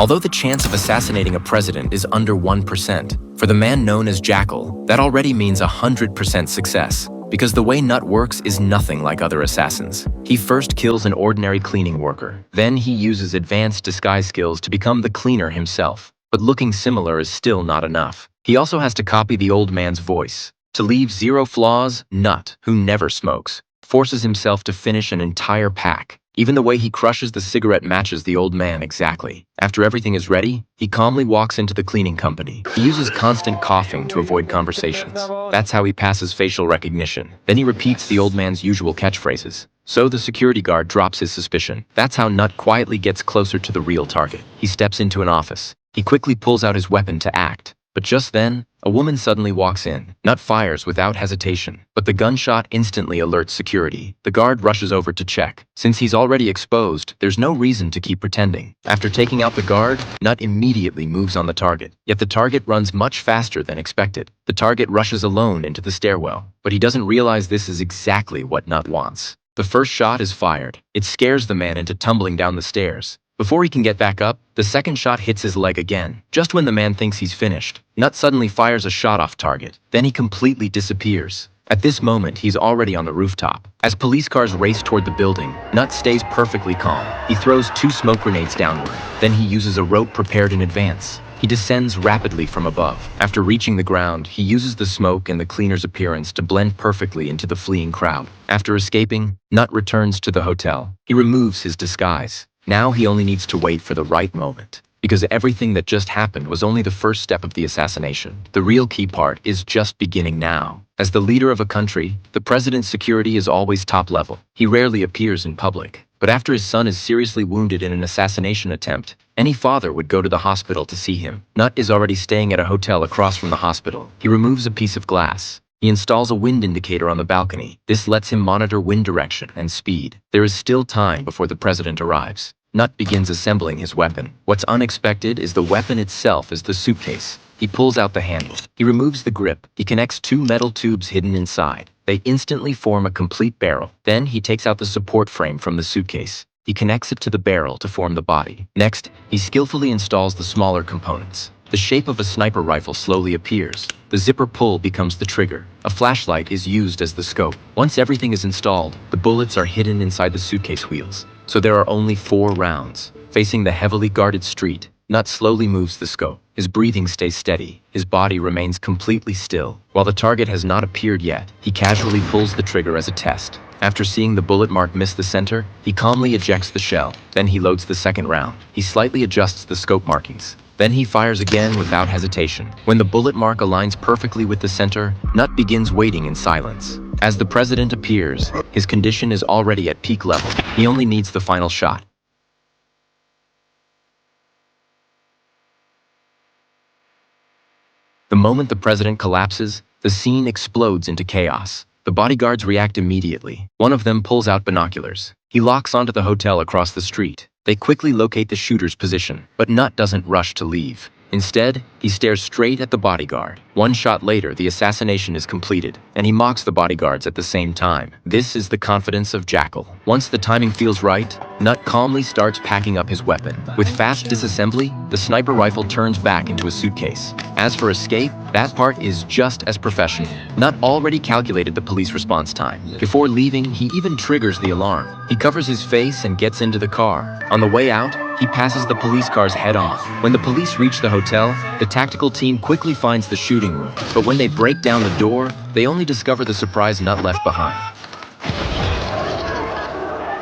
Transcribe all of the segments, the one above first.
Although the chance of assassinating a president is under 1%, for the man known as Jackal, that already means 100% success. Because the way Nut works is nothing like other assassins. He first kills an ordinary cleaning worker. Then he uses advanced disguise skills to become the cleaner himself. But looking similar is still not enough. He also has to copy the old man's voice. To leave zero flaws, Nut, who never smokes, forces himself to finish an entire pack. Even the way he crushes the cigarette matches the old man exactly. After everything is ready, he calmly walks into the cleaning company. He uses constant coughing to avoid conversations. That's how he passes facial recognition. Then he repeats the old man's usual catchphrases. So the security guard drops his suspicion. That's how Nut quietly gets closer to the real target. He steps into an office. He quickly pulls out his weapon to act. But just then, a woman suddenly walks in. Nut fires without hesitation, but the gunshot instantly alerts security. The guard rushes over to check. Since he's already exposed, there's no reason to keep pretending. After taking out the guard, Nut immediately moves on the target. Yet the target runs much faster than expected. The target rushes alone into the stairwell, but he doesn't realize this is exactly what Nut wants. The first shot is fired. It scares the man into tumbling down the stairs. Before he can get back up, the second shot hits his leg again. Just when the man thinks he's finished, Nut suddenly fires a shot off target. Then he completely disappears. At this moment, he's already on the rooftop. As police cars race toward the building, Nut stays perfectly calm. He throws 2 smoke grenades downward. Then he uses a rope prepared in advance. He descends rapidly from above. After reaching the ground, he uses the smoke and the cleaner's appearance to blend perfectly into the fleeing crowd. After escaping, Nut returns to the hotel. He removes his disguise. Now he only needs to wait for the right moment. Because everything that just happened was only the first step of the assassination. The real key part is just beginning now. As the leader of a country, the president's security is always top level. He rarely appears in public. But after his son is seriously wounded in an assassination attempt, any father would go to the hospital to see him. Nut is already staying at a hotel across from the hospital. He removes a piece of glass. He installs a wind indicator on the balcony. This lets him monitor wind direction and speed. There is still time before the president arrives. Nut begins assembling his weapon. What's unexpected is the weapon itself is the suitcase. He pulls out the handle. He removes the grip. He connects 2 metal tubes hidden inside. They instantly form a complete barrel. Then he takes out the support frame from the suitcase. He connects it to the barrel to form the body. Next, he skillfully installs the smaller components. The shape of a sniper rifle slowly appears. The zipper pull becomes the trigger. A flashlight is used as the scope. Once everything is installed, the bullets are hidden inside the suitcase wheels. So there are only 4 rounds. Facing the heavily guarded street, Nut slowly moves the scope. His breathing stays steady. His body remains completely still. While the target has not appeared yet, he casually pulls the trigger as a test. After seeing the bullet mark miss the center, he calmly ejects the shell. Then he loads the second round. He slightly adjusts the scope markings. Then he fires again without hesitation. When the bullet mark aligns perfectly with the center, Nut begins waiting in silence. As the president appears, his condition is already at peak level. He only needs the final shot. The moment the president collapses, the scene explodes into chaos. The bodyguards react immediately. One of them pulls out binoculars. He locks onto the hotel across the street. They quickly locate the shooter's position, but Nut doesn't rush to leave. Instead, he stares straight at the bodyguard. 1 shot later, the assassination is completed, and he mocks the bodyguards at the same time. This is the confidence of Jackal. Once the timing feels right, Nut calmly starts packing up his weapon. With fast disassembly, the sniper rifle turns back into a suitcase. As for escape, that part is just as professional. Nut already calculated the police response time. Before leaving, he even triggers the alarm. He covers his face and gets into the car. On the way out, he passes the police cars head-on. When the police reach the hotel, the tactical team quickly finds the shooting room. But when they break down the door, they only discover the surprise Nut left behind.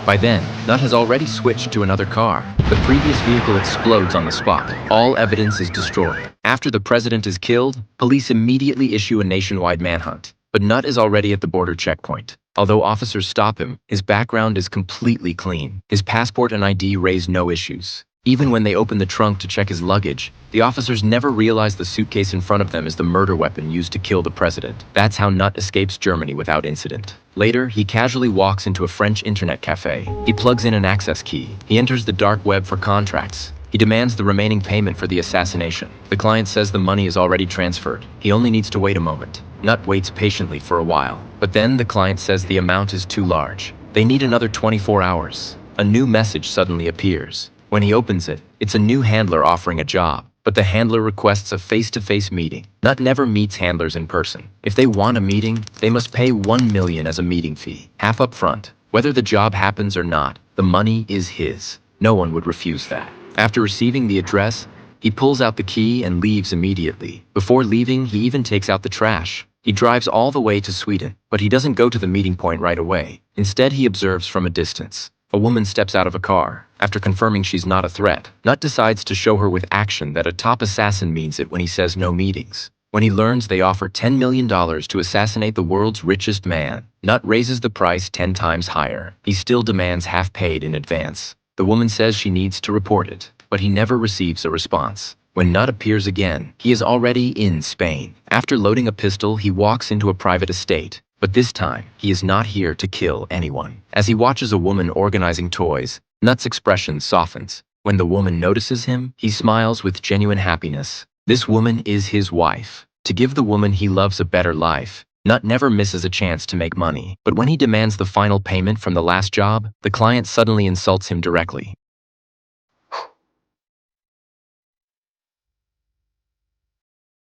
By then, Nut has already switched to another car. The previous vehicle explodes on the spot. All evidence is destroyed. After the president is killed, police immediately issue a nationwide manhunt. But Nut is already at the border checkpoint. Although officers stop him, his background is completely clean. His passport and ID raise no issues. Even when they open the trunk to check his luggage, the officers never realize the suitcase in front of them is the murder weapon used to kill the president. That's how Nut escapes Germany without incident. Later, he casually walks into a French internet cafe. He plugs in an access key. He enters the dark web for contracts. He demands the remaining payment for the assassination. The client says the money is already transferred. He only needs to wait a moment. Nut waits patiently for a while. But then the client says the amount is too large. They need another 24 hours. A new message suddenly appears. When he opens it, It's a new handler offering a job, but the handler requests a face-to-face meeting. Nut never meets handlers in person. If they want a meeting, they must pay 1 million as a meeting fee, half up front. Whether the job happens or not, the money is his. No one would refuse that. After receiving the address, he pulls out the key and leaves immediately. Before leaving, he even takes out the trash. He drives all the way to Sweden, but he doesn't go to the meeting point right away. Instead, he observes from a distance. A woman steps out of a car. After confirming she's not a threat, Nut decides to show her with action that a top assassin means it when he says no meetings. When he learns they offer $10 million to assassinate the world's richest man, Nut raises the price 10 times higher. He still demands half paid in advance. The woman says she needs to report it, but he never receives a response. When Nut appears again, he is already in Spain. After loading a pistol, he walks into a private estate. But this time, he is not here to kill anyone. As he watches a woman organizing toys, Nut's expression softens. When the woman notices him, he smiles with genuine happiness. This woman is his wife. To give the woman he loves a better life, Nut never misses a chance to make money. But when he demands the final payment from the last job, the client suddenly insults him directly.